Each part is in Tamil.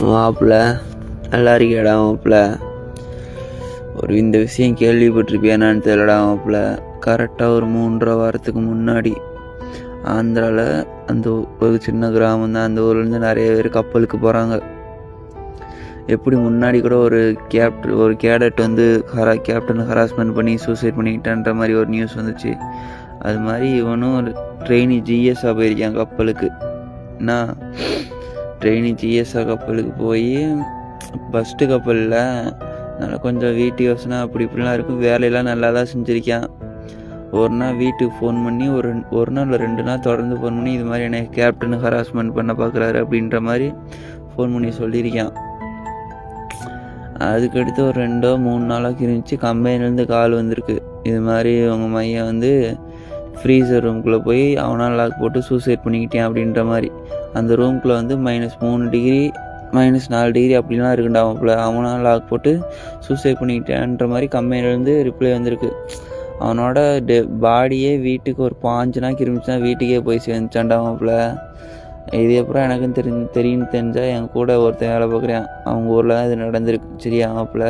மாப்பிள்ள நல்லா இருக்கியாடா மாப்பிள்ள? இந்த விஷயம் கேள்விப்பட்டிருப்பியானான்னு தெரியலடா மாப்பிள்ள. கரெக்டாக ஒரு 3.5 வாரத்துக்கு முன்னாடி ஆந்திராவில் அந்த ஒரு சின்ன கிராமம் தான், அந்த ஊர்லேருந்து நிறைய பேர் கப்பலுக்கு போகிறாங்க. எப்படி முன்னாடி கூட ஒரு கேடட் வந்து கேப்டன் ஹராஸ்மெண்ட் பண்ணி சூசைட் பண்ணிக்கிட்டான்ற மாதிரி ஒரு நியூஸ் வந்துச்சு. அது மாதிரி இவனும் ஒரு ட்ரெயினி ஜிஎஸ்ஸாக போயிருக்கான் கப்பலுக்கு. நான் ட்ரெயினி ஜிஎஸ்ஆ கப்பலுக்கு போய் ஃபஸ்ட்டு கப்பலில் நல்லா கொஞ்சம் வீட்டு யோசனை அப்படி இப்படிலாம் இருக்கும். வேலையெல்லாம் நல்லா தான் செஞ்சுருக்கான். ஒரு நாள் வீட்டுக்கு ஃபோன் பண்ணி ஒரு நாள் இல்லை 2 நாள் தொடர்ந்து ஃபோன் பண்ணி இது மாதிரி என்னை கேப்டன் ஹராஸ்மெண்ட் பண்ண பார்க்குறாரு அப்படின்ற மாதிரி ஃபோன் பண்ணி சொல்லியிருக்கான். அதுக்கடுத்து ஒரு 2-3 நாளாக இருந்துச்சு. கம்பெனிலேருந்து கால் வந்திருக்கு, இது மாதிரி உங்கள் மையம் வந்து ஃப்ரீசர் ரூம்குள்ளே போய் அவனால் லாக் போட்டு சூசைட் பண்ணிக்கிட்டேன் அப்படின்ற மாதிரி. அந்த ரூம்குள்ளே வந்து -3 டிகிரி -4 டிகிரி அப்படிலாம் இருக்குண்டா அவனுக்குள்ள. அவனால் லாக் போட்டு சூசைட் பண்ணிக்கிட்டேன்ற மாதிரி கம்பெனிலேருந்து ரிப்ளை வந்திருக்கு. அவனோட பாடியே வீட்டுக்கு ஒரு 5 நாளைக்கு இருந்துச்சுன்னா வீட்டுக்கே போய் சேர்ந்துச்சான்டா அவனுக்குள்ள. இது அப்புறம் எனக்கும் தெரிஞ்சால் என் கூட ஒருத்தன் வேலை பார்க்குறேன், அவங்க ஊரில் தான் இது நடந்திருக்கு. சரியா மாப்பிள்ள?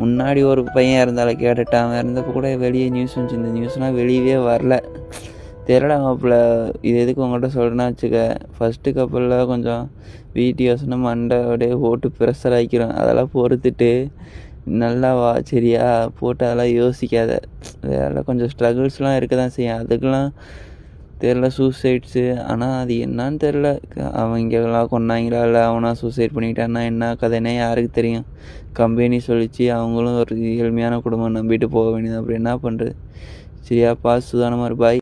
முன்னாடி ஒரு பையன் இருந்தால கேட்டுட்டான், அவன் இருந்தப்போ கூட வெளியே நியூஸ் வந்துச்சு. இந்த நியூஸ்னால் வெளியவே வரல. தெரியல மாப்பிள்ள. இது எதுக்கு உங்கள்கிட்ட சொல்கிறேன்னா வச்சுக்க, ஃபஸ்ட்டு கப்பலில் கொஞ்சம் வீட்டு யோசனை மண்டை அப்படியே போட்டு ப்ரெஷர் ஆகிக்கிறோம். அதெல்லாம் பொறுத்துட்டு நல்லா வா சரியா போட்டு அதெல்லாம் யோசிக்காத. வேலை கொஞ்சம் ஸ்ட்ரகிள்ஸ்லாம் இருக்க தான் செய்யும். அதுக்கெலாம் தெரில சூசைட்ஸு. ஆனால் அது என்னான்னு தெரில. அவங்கெல்லாம் கொண்டாங்களா இல்லை அவனா சூசைட் பண்ணிக்கிட்டான்னா என்ன கதைன்னே யாருக்கு தெரியும். கம்பெனி சொல்லிச்சு, அவங்களும் ஒரு ஏழ்மையான குடும்பம் நம்பிட்டு போக வேண்டியது. அப்படி என்ன பண்ணுறது? சரியா பார்த்து சுதானமாக பாய்.